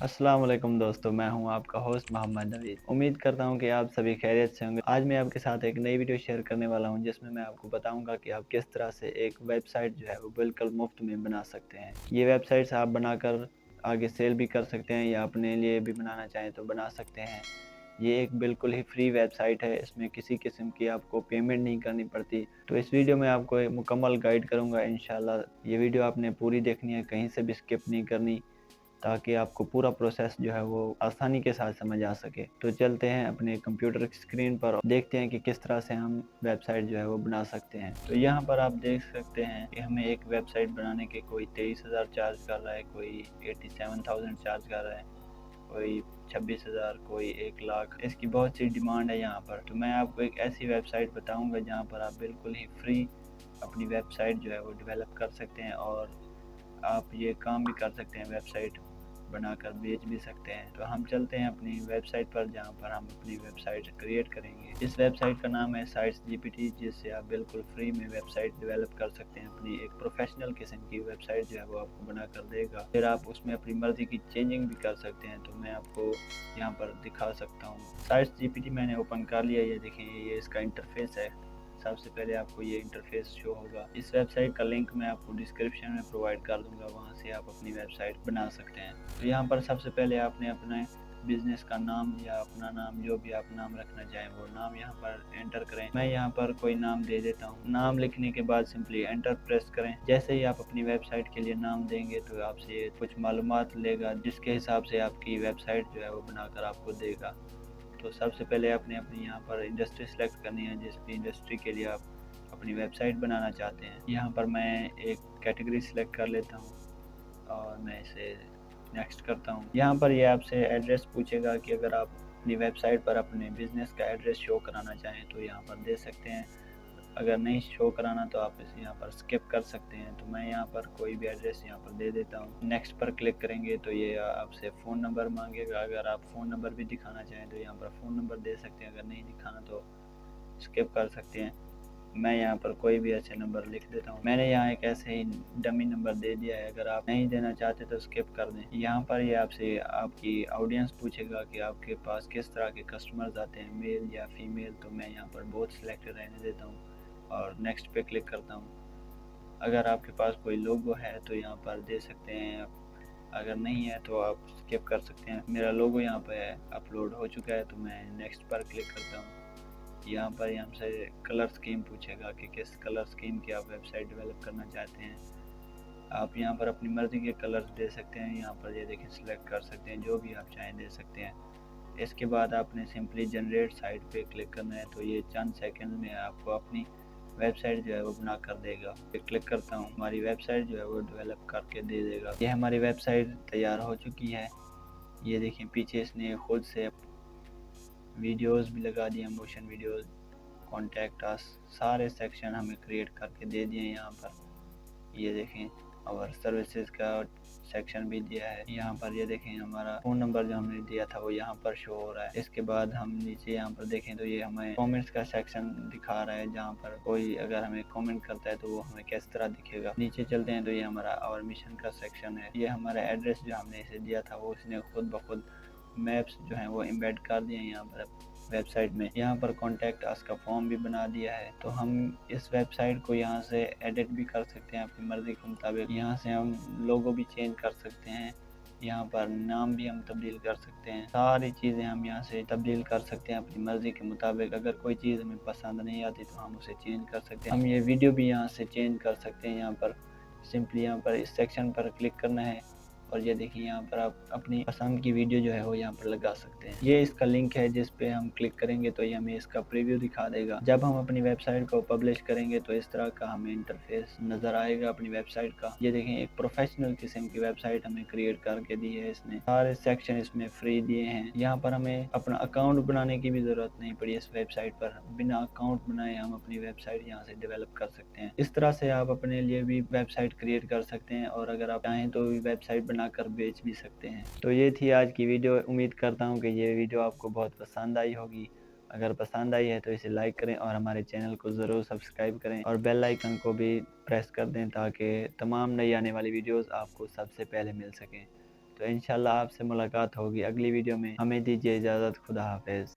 अस्सलाम वालेकुम दोस्तों, मैं हूं आपका होस्ट मोहम्मद नवीद। उम्मीद करता हूं कि आप सभी खैरियत से होंगे। आज मैं आपके साथ एक नई वीडियो शेयर करने वाला हूं जिसमें मैं आपको बताऊंगा कि आप किस तरह से एक वेबसाइट जो है वो बिल्कुल मुफ्त में बना सकते हैं। ये वेबसाइट्स आप बनाकर आगे सेल भी कर सकते हैं या अपने लिए भी बनाना चाहें तो बना सकते हैं। ये एक बिल्कुल ही फ्री वेबसाइट है, इसमें किसी किस्म की आपको पेमेंट नहीं करनी पड़ती। तो इस वीडियो में आपको एक मुकम्मल गाइड करूंगा इंशाल्लाह। ये वीडियो आपने पूरी देखनी है, कहीं से भी स्किप नहीं करनी, ताकि आपको पूरा प्रोसेस जो है वो आसानी के साथ समझ आ सके। तो चलते हैं अपने कंप्यूटर की स्क्रीन पर और देखते हैं कि किस तरह से हम वेबसाइट जो है वो बना सकते हैं। तो यहाँ पर आप देख सकते हैं कि हमें एक वेबसाइट बनाने के कोई 23,000 चार्ज कर रहा है, कोई 87,000 चार्ज कर रहा है, कोई 26,000, कोई 1 लाख। इसकी बहुत सी डिमांड है यहाँ पर। तो मैं आपको एक ऐसी वेबसाइट बताऊँगा जहाँ पर आप बिल्कुल ही फ्री अपनी वेबसाइट जो है वो डेवलप कर सकते हैं और आप ये काम भी कर सकते हैं, वेबसाइट बनाकर बेच भी सकते हैं। तो हम चलते हैं अपनी वेबसाइट पर जहाँ पर हम अपनी वेबसाइट क्रिएट करेंगे। इस वेबसाइट का नाम है साइट्स जीपीटी, जिससे आप बिल्कुल फ्री में वेबसाइट डेवलप कर सकते हैं। अपनी एक प्रोफेशनल किस्म की वेबसाइट जो है वो आपको बना कर देगा। फिर आप उसमें अपनी मर्जी की चेंजिंग भी कर सकते हैं। तो मैं आपको यहाँ पर दिखा सकता हूँ। साइट्स जीपीटी मैंने ओपन कर लिया। ये देखें, ये इसका इंटरफेस है। सबसे पहले आपको ये इंटरफेस शो होगा। इस वेबसाइट का लिंक मैं आपको डिस्क्रिप्शन में प्रोवाइड कर दूंगा, वहाँ से आप अपनी वेबसाइट बना सकते हैं। तो यहाँ पर सबसे पहले आपने अपने बिजनेस का नाम या अपना नाम, जो भी आप नाम रखना चाहें वो नाम यहाँ पर एंटर करें। मैं यहाँ पर कोई नाम दे देता हूँ। नाम लिखने के बाद सिंपली एंटर प्रेस करें। जैसे ही आप अपनी वेबसाइट के लिए नाम देंगे तो आपसे कुछ मालूमात लेगा, जिसके हिसाब से आपकी वेबसाइट जो है वो बनाकर आपको देगा। तो सबसे पहले आपने अपनी यहाँ पर इंडस्ट्री सेलेक्ट करनी है, जिस भी इंडस्ट्री के लिए आप अपनी वेबसाइट बनाना चाहते हैं। यहाँ पर मैं एक कैटेगरी सेलेक्ट कर लेता हूँ और मैं इसे नेक्स्ट करता हूँ। यहाँ पर ये आपसे एड्रेस पूछेगा कि अगर आप अपनी वेबसाइट पर अपने बिजनेस का एड्रेस शो कराना चाहें तो यहाँ पर दे सकते हैं। अगर नहीं शो कराना तो आप इसे यहाँ पर स्किप कर सकते हैं। तो मैं यहाँ पर कोई भी एड्रेस यहाँ पर दे देता हूँ। नेक्स्ट पर क्लिक करेंगे तो ये आपसे फ़ोन नंबर मांगेगा। अगर आप फ़ोन नंबर भी दिखाना चाहें तो यहाँ पर फ़ोन नंबर दे सकते हैं। अगर नहीं दिखाना तो स्किप कर सकते हैं। मैं यहाँ पर कोई भी अच्छे नंबर लिख देता हूँ। मैंने यहाँ एक ऐसे ही डमी नंबर दे दिया है। अगर आप नहीं देना चाहते तो स्किप कर दें। यहाँ पर ये आपसे आपकी ऑडियंस पूछेगा कि आपके पास किस तरह के कस्टमर्स आते हैं, मेल या फीमेल। तो मैं यहाँ पर बोथ सिलेक्ट रहने देता हूँ और नेक्स्ट पे क्लिक करता हूँ। अगर आपके पास कोई लोगो है तो यहाँ पर दे सकते हैं आप, अगर नहीं है तो आप स्किप कर सकते हैं। मेरा लोगो यहाँ पे अपलोड हो चुका है तो मैं नेक्स्ट पर क्लिक करता हूँ। यहाँ पर ये हमसे कलर स्कीम पूछेगा कि किस कलर स्कीम की आप वेबसाइट डेवलप करना चाहते हैं। आप यहाँ पर अपनी मर्ज़ी के कलर्स दे सकते हैं। यहाँ पर ये देखें, सिलेक्ट कर सकते हैं, जो भी आप चाहें दे सकते हैं। इसके बाद आपने सिंपली जनरेट साइट पे क्लिक करना है। तो ये चंद सेकंड में आपको अपनी वेबसाइट जो है वो बना कर देगा। पे क्लिक करता हूँ, हमारी वेबसाइट जो है वो डेवलप करके दे देगा। ये हमारी वेबसाइट तैयार हो चुकी है। ये देखें, पीछे इसने खुद से वीडियोस भी लगा दिए, मोशन वीडियोस, कॉन्टैक्ट अस, सारे सेक्शन हमें क्रिएट करके दे दिए। यहाँ पर ये देखें, और सर्विसेज का सेक्शन भी दिया है। यहाँ पर ये देखें, हमारा फ़ोन नंबर जो हमने दिया था वो यहाँ पर शो हो रहा है। इसके बाद हम नीचे यहाँ पर देखें तो ये हमें कमेंट्स का सेक्शन दिखा रहा है, जहाँ पर कोई अगर हमें कमेंट करता है तो वो हमें किस तरह दिखेगा। नीचे चलते हैं तो ये हमारा और मिशन का सेक्शन है। ये हमारा एड्रेस जो हमने इसे दिया था वो इसने खुद ब खुद मैप्स जो हैं वो एम्बेड कर दिए हैं यहाँ पर वेबसाइट में। यहाँ पर कॉन्टैक्ट अस का फॉर्म भी बना दिया है। तो हम इस वेबसाइट को यहाँ से एडिट भी कर सकते हैं अपनी मर्ज़ी के मुताबिक। यहाँ से हम लोगो भी चेंज कर सकते हैं, यहाँ पर नाम भी हम तब्दील कर सकते हैं। सारी चीज़ें हम यहाँ से तब्दील कर सकते हैं अपनी मर्ज़ी के मुताबिक। अगर कोई चीज़ हमें पसंद नहीं आती तो हम उसे चेंज कर सकते हैं। हम ये वीडियो भी यहाँ से चेंज कर सकते हैं। यहाँ पर सिंपली यहाँ पर इस सेक्शन पर क्लिक करना है और ये देखिए, यहाँ पर आप अपनी पसंद की वीडियो जो है वो यहाँ पर लगा सकते हैं। ये इसका लिंक है, जिस पे हम क्लिक करेंगे तो ये हमें इसका प्रीव्यू दिखा देगा। जब हम अपनी वेबसाइट को पब्लिश करेंगे तो इस तरह का हमें इंटरफेस नजर आएगा अपनी वेबसाइट का। ये देखें, एक प्रोफेशनल किस्म की वेबसाइट हमें क्रिएट करके दी है इसने। सारे सेक्शन इसमें फ्री दिए हैं। यहाँ पर हमें अपना अकाउंट बनाने की भी जरूरत नहीं पड़ी। इस वेबसाइट पर बिना अकाउंट बनाए हम अपनी वेबसाइट यहाँ से डेवलप कर सकते हैं। इस तरह से आप अपने लिए भी वेबसाइट क्रिएट कर सकते हैं और अगर आप चाहें तो वेबसाइट बनाकर बेच भी सकते हैं। तो ये थी आज की वीडियो। उम्मीद करता हूँ कि ये वीडियो आपको बहुत पसंद आई होगी। अगर पसंद आई है तो इसे लाइक करें और हमारे चैनल को ज़रूर सब्सक्राइब करें और बेल आइकन को भी प्रेस कर दें, ताकि तमाम नई आने वाली वीडियोस आपको सबसे पहले मिल सकें। तो इंशाल्लाह आपसे मुलाकात होगी अगली वीडियो में। हमें दीजिए इजाज़त। खुदा हाफिज़।